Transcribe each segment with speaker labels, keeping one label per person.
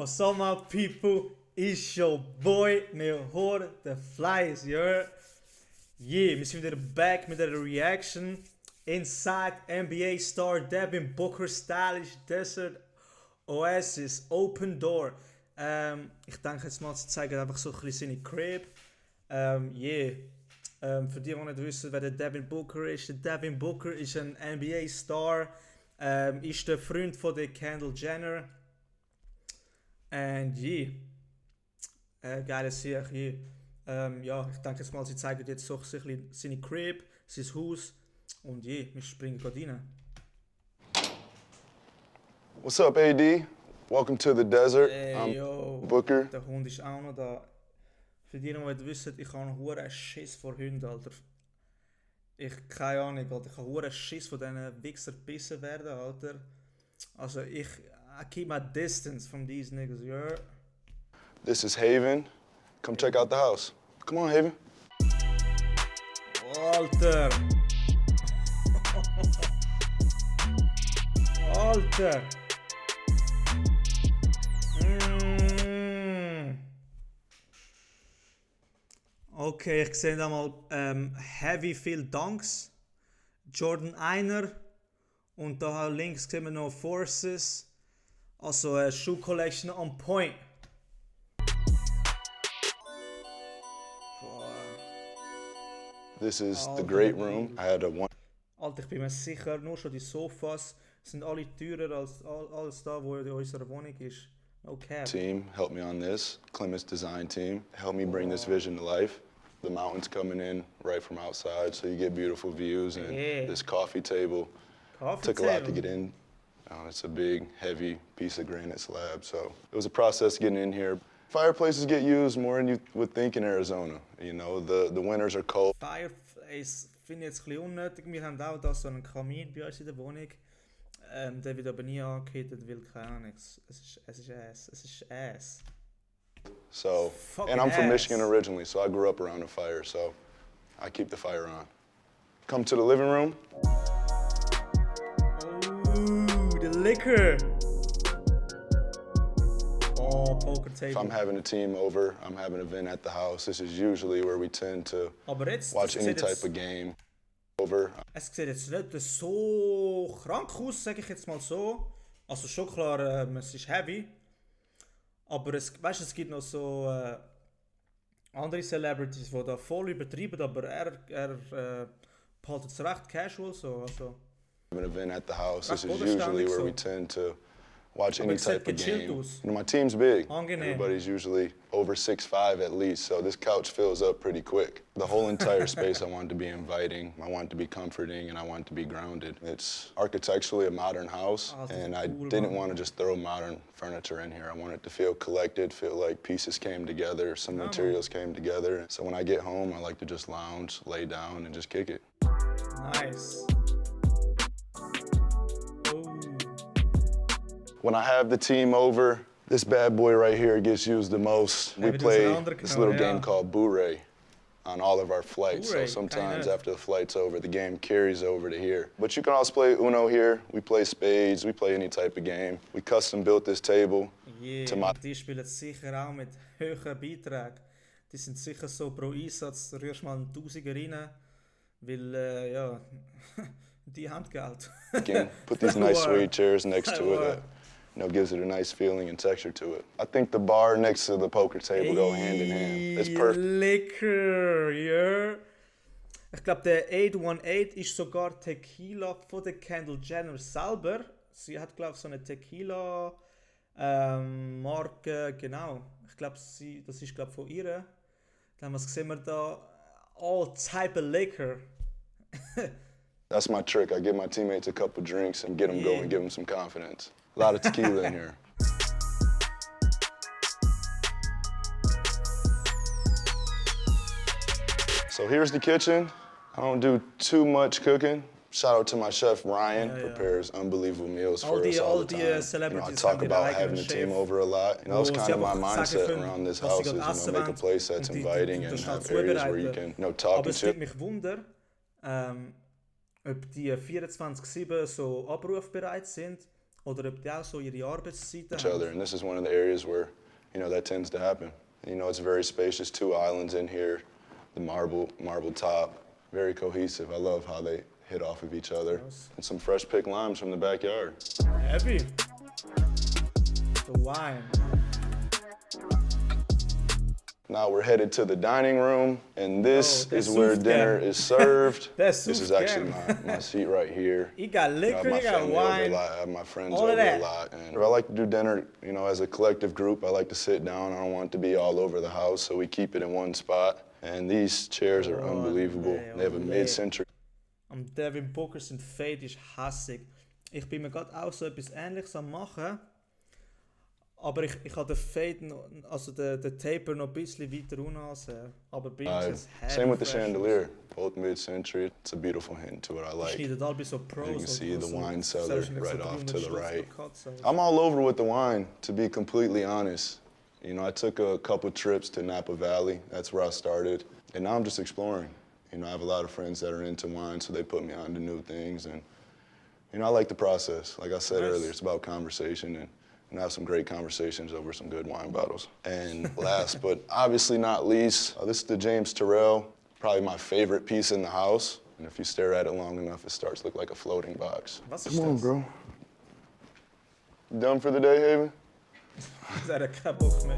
Speaker 1: What's up, my people? It's your boy Mejortheflyest, yeah. Yeah, wir sind wieder back mit einer Reaction. Inside NBA Star Devin Booker Stylish Desert Oasis Open Door. Ich denke jetzt mal, sie zeigen einfach so ein bisschen seine Crib. Für die nicht wissen, wer der Devin Booker ist. Der Devin Booker ist ein NBA Star. Ist der Freund von der Kendall Jenner. Und geile Sache hier. Ich denke jetzt mal, sie zeigen jetzt so ein bisschen seine Crib, sein Haus. Und wir springen gerade rein.
Speaker 2: What's up, AD? Welcome to the desert.
Speaker 1: Hey,
Speaker 2: I'm Booker.
Speaker 1: Der Hund ist auch noch da. Für die, die nicht wissen, ich habe einen hohen Schiss vor Hunden, Alter. Keine Ahnung, Alter. Ich habe einen Schiss von diesen Wichser gebissen werden, Alter. Also I keep my distance from these niggas, yeah.
Speaker 2: This is Haven. Come check out the house. Come on, Haven.
Speaker 1: Alter! Alter! Okay, ich sehe da mal Heavy viel Dunks, Jordan 1er und da links sehen wir noch Forces, also eine Shoe Collection on point.
Speaker 2: This is the great room. I had a one.
Speaker 1: Alter, ich bin mir sicher, nur schon die Sofas sind alle teurer als alles da, wo in unserer Wohnung ist. No cap.
Speaker 2: Team helped me on this. Clemens design team helped me bring this vision to life. The mountains coming in right from outside, so you get beautiful views. And this coffee table took a lot to get in. It's a big, heavy piece of granite slab, so it was a process getting in here. Fireplaces get used more than you would think in Arizona. You know, the winters are cold.
Speaker 1: Fireplace finde ich jetzt ein bisschen unnötig. Wir haben auch da so einen Kamin bei uns in der Wohnung. Der wird aber nie angehittet, weil keine Ahnung. Es ist Ass.
Speaker 2: So, and I'm from Michigan originally, so I grew up around a fire, so I keep the fire on. Come to the living room.
Speaker 1: Ooh, the liquor. Oh, poker table.
Speaker 2: If I'm having a team over, I'm having an event at the house. This is usually where we tend to watch any type of game. Over.
Speaker 1: Es sieht jetzt nicht so krank aus, sage ich jetzt mal so. Also schon klar, es ist heavy. Aber es gibt noch so andere Celebrities, die da voll übertreiben, aber er behaltet es recht casual so. Also.
Speaker 2: An event at the house. This is usually where we tend to watch any type of game. You know, my team's big. Everybody's usually over 6'5" at least, so this couch fills up pretty quick. The whole entire space I want to be inviting, I want to be comforting, and I want to be grounded. It's architecturally a modern house, and I didn't want to just throw modern furniture in here. I want it to feel collected, feel like pieces came together, some materials came together. So when I get home, I like to just lounge, lay down, and just kick it.
Speaker 1: Nice.
Speaker 2: When I have the team over, this bad boy right here gets used the most. We play this little game called Bourrée on all of our flights. So sometimes after the flight's over, the game carries over to here. But you can also play Uno here. We play spades. We play any type of game. We custom built this table.
Speaker 1: Die spielen sicher auch mit hohen Beiträgen. Die sind sicher so pro Einsatz, rührst mal einen Tausiger rein, weil die haben Geld.
Speaker 2: Put these nice suede chairs next to it. Gives it a nice feeling and texture to it. I think the bar next to the poker table go hand in hand. It's perfect.
Speaker 1: Lecker, yeah. Ich glaube, der 818 ist sogar Tequila von der Kendall Jenner selber. Sie hat, glaube ich, so eine Tequila Marke, genau. Ich glaube, das ist, glaube von ihr. Dann sehen wir da all type of liquor.
Speaker 2: That's my trick. I give my teammates a couple drinks and get them going, give them some confidence. A lot of tequila in here. So here's the kitchen. I don't do too much cooking. Shout out to my chef Ryan, prepares unbelievable meals for us all the time. I talk about having a team over a lot. It's kind of my mindset around this house is make a place that's inviting and have areas where you can talk and
Speaker 1: chill. Mich wunder, ob die 24/7 so abrufbereit sind Oder ob die auch so ihre Arbeitszeiten
Speaker 2: each other, and this is one of the areas where, you know, that tends to happen. You know, it's very spacious, 2 islands in here, the marble top, very cohesive. I love how they hit off of each other.
Speaker 1: Yes.
Speaker 2: And some fresh picked limes from the backyard.
Speaker 1: Heavy. The wine.
Speaker 2: Now we're headed to the dining room, and this is where dinner is served. This is actually my seat right here.
Speaker 1: You got liquor, you got wine.
Speaker 2: I have my friends over a lot. And I like to do dinner, you know, as a collective group. I like to sit down. I don't want it to be all over the house, so we keep it in one spot. And these chairs are unbelievable. They have a mid-century.
Speaker 1: Am Devin Booker sind fetisch hassig. Ich bin mir gerade auch so etwas Ähnliches am machen. Aber ich habe den Fade, also den Taper noch ein bisschen weiter unten. Aber bei uns ist es
Speaker 2: same with the chandelier, both mid-century. It's a beautiful hint to what I like.
Speaker 1: Schneidet alle so Pros.
Speaker 2: You can see the wine cellar right off to the right. I'm all over with the wine, to be completely honest. You know, I took a couple trips to Napa Valley. That's where I started. And now I'm just exploring. You know, I have a lot of friends that are into wine, so they put me on to new things. And, you know, I like the process. Like I said earlier, it's about conversation and have some great conversations over some good wine bottles. And last but obviously not least, this is the James Turrell, probably my favorite piece in the house. And if you stare at it long enough, it starts to look like a floating box. Come on, bro. You done for the day, Haven?
Speaker 1: Is that a couple of me?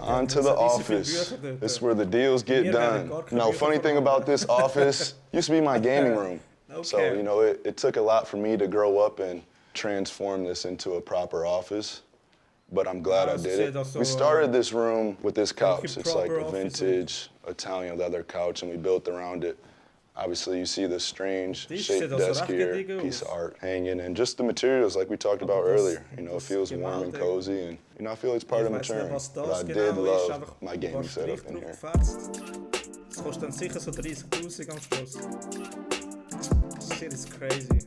Speaker 2: On to the office. This is where the deals get done. Now, funny thing about this office, used to be my gaming room. So, you know, it took a lot for me to grow up and transform this into a proper office. But I'm glad I did it. We started this room with this couch. It's like a vintage Italian leather couch, and we built around it. Obviously, you see this strange shaped desk here, piece of art hanging, and just the materials like we talked about earlier. You know, it feels warm and cozy, and you know, I feel it's part of maturing. But I did love my gaming setup in here.
Speaker 1: Das kostet dann sicher so 30.000 am Schluss. Shit is crazy.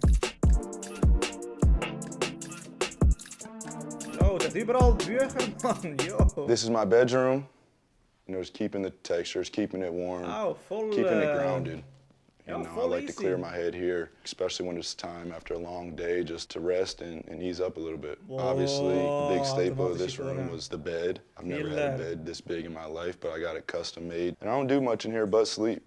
Speaker 1: Yo, das überall Bücher, man, yo.
Speaker 2: This is my bedroom. You know, just keeping the textures, keeping it warm, keeping it grounded. You know, I like to clear my head here, especially when it's time after a long day just to rest and ease up a little bit. Obviously, the big staple of this room was the bed. I've never had a bed this big in my life, but I got it custom made. And I don't do much in here but sleep.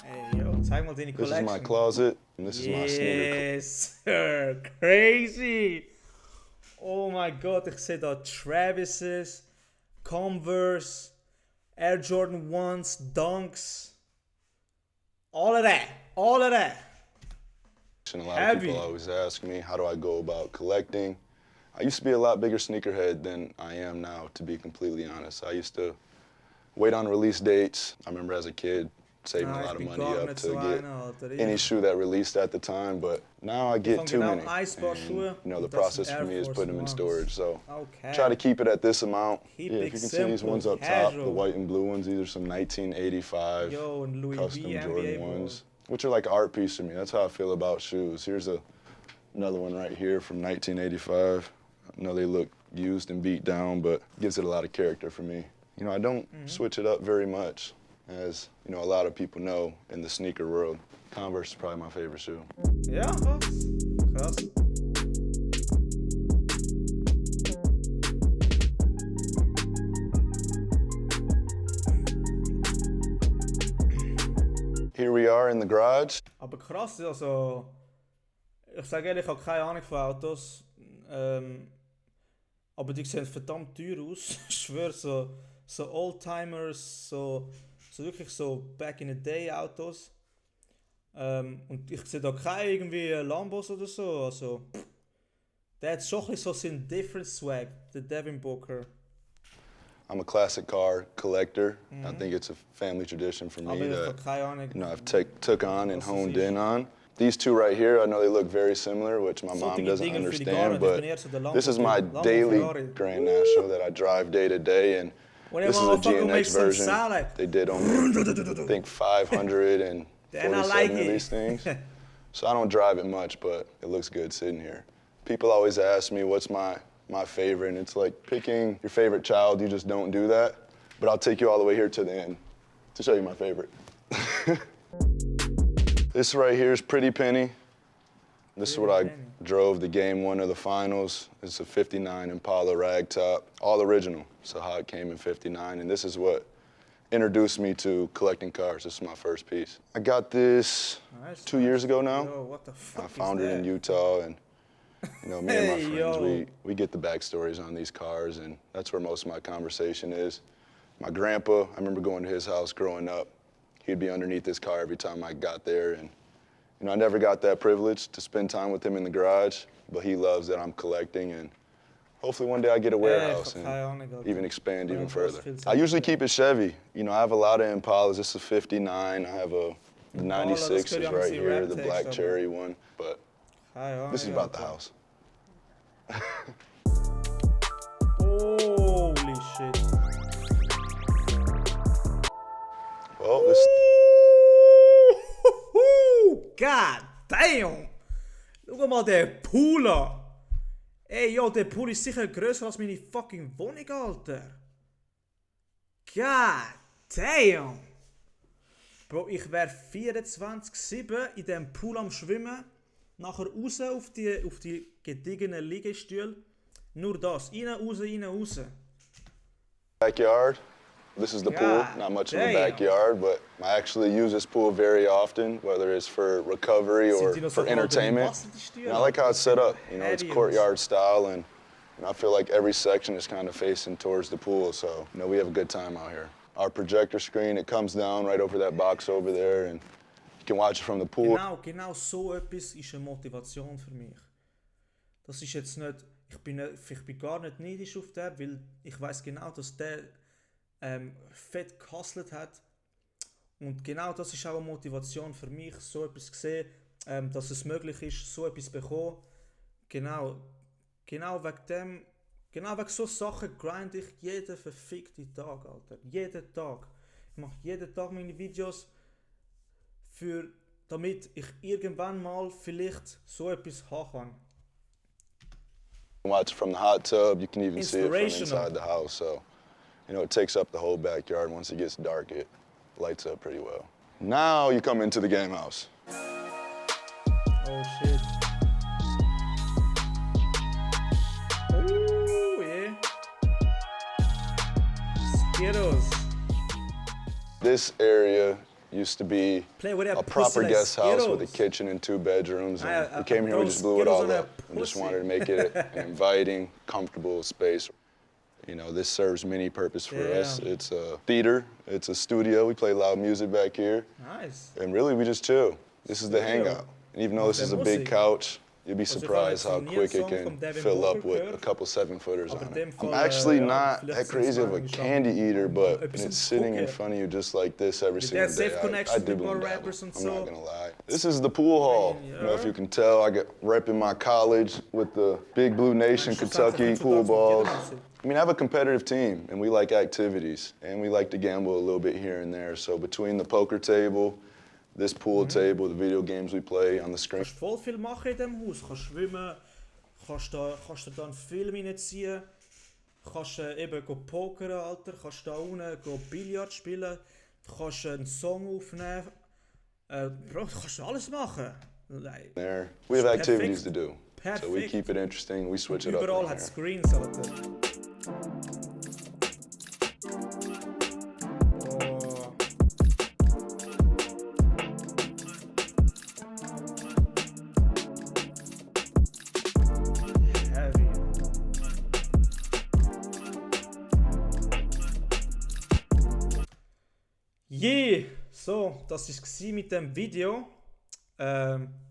Speaker 1: Hey, yo, zeig mal deine collection.
Speaker 2: This is my closet, and this is my sneaker.
Speaker 1: Yes, sir. Crazy. Oh my God, ich sehe da Travis's, Converse, Air Jordan 1s, Dunks, all of that.
Speaker 2: A lot of people always ask me, how do I go about collecting? I used to be a lot bigger sneakerhead than I am now, to be completely honest. I used to wait on release dates. I remember as a kid saving a lot of money up to get any shoe that released at the time, but now I get too many. And, you know, the process for me is putting them in storage, so try to keep it at this amount. Yeah, if you can see these ones up top, the white and blue ones, these are some 1985 custom Jordan ones, which are like an art piece to me. That's how I feel about shoes. Here's another one right here from 1985. I know they look used and beat down, but gives it a lot of character for me. You know, I don't switch it up very much. As you know, a lot of people know in the sneaker world, Converse is probably my favorite shoe.
Speaker 1: Ja, krass.
Speaker 2: Here we are in the garage.
Speaker 1: Aber krass, also, ich sage ehrlich, ich habe keine Ahnung von Autos, aber die sehen verdammt teuer aus. Ich schwöre, so Oldtimers, so wirklich so Back-in-the-Day Autos. Und ich sehe da keine irgendwie Lambos oder so. Also, der hat schon ein bisschen so seinen different swag, der Devin Booker.
Speaker 2: I'm a classic car collector. I think it's a family tradition for me that you know, I've took on and honed in on. These two right here, I know they look very similar, which my mom doesn't understand, but this is my daily Grand National that I drive day to day, and this is a GNX version. They did only, I think, 547 of these things. So I don't drive it much, but it looks good sitting here. People always ask me what's my favorite, and it's like picking your favorite child, you just don't do that. But I'll take you all the way here to the end to show you my favorite. This right here is Pretty Penny. This is what I drove the game 1 of the finals. It's a 59 Impala ragtop, all original. So how it came in 59, and this is what introduced me to collecting cars. This is my first piece. I got this 2 years ago now.
Speaker 1: Yo, what the fuck
Speaker 2: I found it in Utah, and you know, me and my friends, we get the backstories on these cars, and that's where most of my conversation is. My grandpa, I remember going to his house growing up. He'd be underneath this car every time I got there, and you know, I never got that privilege to spend time with him in the garage, but he loves that I'm collecting, and hopefully one day I get a warehouse and even expand even further. I usually keep it Chevy. You know, I have a lot of Impalas. This is a 59. I have the 96 is right here, the black cherry one, but this is about the house.
Speaker 1: Holy shit.
Speaker 2: Well, this...
Speaker 1: God damn! Schau mal den Pool an! Ey, yo, der Pool ist sicher grösser als meine fucking Wohnung, Alter! God damn! Bro, ich wär 24/7 in diesem Pool am Schwimmen, nachher raus auf die gediegenen Liegestühle. Nur das. Rein, raus.
Speaker 2: Backyard. This is the pool. Not much of a backyard, but I actually use this pool very often, whether it's for recovery or for entertainment. And I like how it's set up. You know, it's courtyard style, and I feel like every section is kind of facing towards the pool, so you know, we have a good time out here. Our projector screen, it comes down right over that box over there, and you can watch it from the pool.
Speaker 1: Genau so etwas ist eine Motivation für mich. Das ist jetzt nicht, ich bin gar nicht neidisch auf den, weil ich weiß genau, dass der fett gehustelt hat. Und genau das ist auch eine Motivation für mich, so etwas zu sehen, dass es möglich ist, so etwas zu bekommen. Genau wegen so Sachen grind ich jeden verfickten Tag, Alter. Jeden Tag. Ich mache jeden Tag meine Videos, damit ich irgendwann mal vielleicht so etwas haben kann.
Speaker 2: Watch from the hot tub, you can even see it from inside the house. So, you know, it takes up the whole backyard. Once it gets dark, it lights up pretty well. Now you come into the game house.
Speaker 1: Oh shit. Ooh, yeah. Skittles.
Speaker 2: This area used to be a proper guest house with a kitchen and 2 bedrooms. And we came here, we just blew it all up and just wanted to make it an inviting, comfortable space. You know, this serves many purpose for us. It's a theater, it's a studio. We play loud music back here.
Speaker 1: Nice.
Speaker 2: And really, we just chill. This is the hangout. And even though this is a big couch, you'd be surprised how quick it can fill up with a couple 7-footers on it. I'm actually not that crazy of a candy eater, but when it's sitting in front of you just like this every single day, I dibble and dabble. I'm not gonna lie. This is the pool hall. You know, if you can tell, I get repping my college with the Big Blue Nation, Kentucky pool balls. I mean, I have a competitive team, and we like activities, and we like to gamble a little bit here and there. So between the poker table, this pool table, the video games we play on the screen.
Speaker 1: Du kannst voll viel machen in diesem Haus. Du kannst schwimmen, kannst da einen Film reinziehen, kannst eben pokern, Alter, kannst da unten Billard spielen, kannst einen Song aufnehmen. Bro, du kannst alles machen.
Speaker 2: There, we have activities to do. So we keep it interesting, we switch it up.
Speaker 1: Überall hat Screens, Alter. So, das war mit dem Video.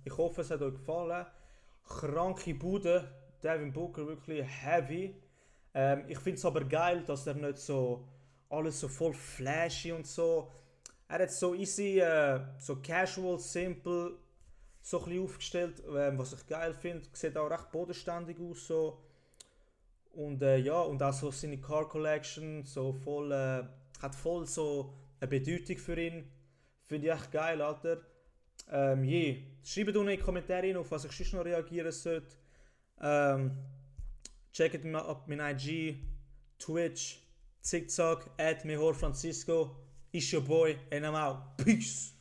Speaker 1: Ich hoffe, es hat euch gefallen. Kranke Bude, Devin Booker wirklich heavy. Ich finde es aber geil, dass er nicht so alles so voll flashy und so. Er hat so easy, so casual, simple, so ein bisschen aufgestellt, was ich geil finde. Sieht auch recht bodenständig aus so. Und ja, und auch so seine Car Collection, so voll, hat voll so eine Bedeutung für ihn. Finde ich echt geil, Alter. Schreibt unten in die Kommentare rein, auf was ich sonst noch reagieren sollte. Checkt mir ab mein IG, Twitch, TikTok, @mejorfrancisco. Ist your boy, and I'm out. Peace.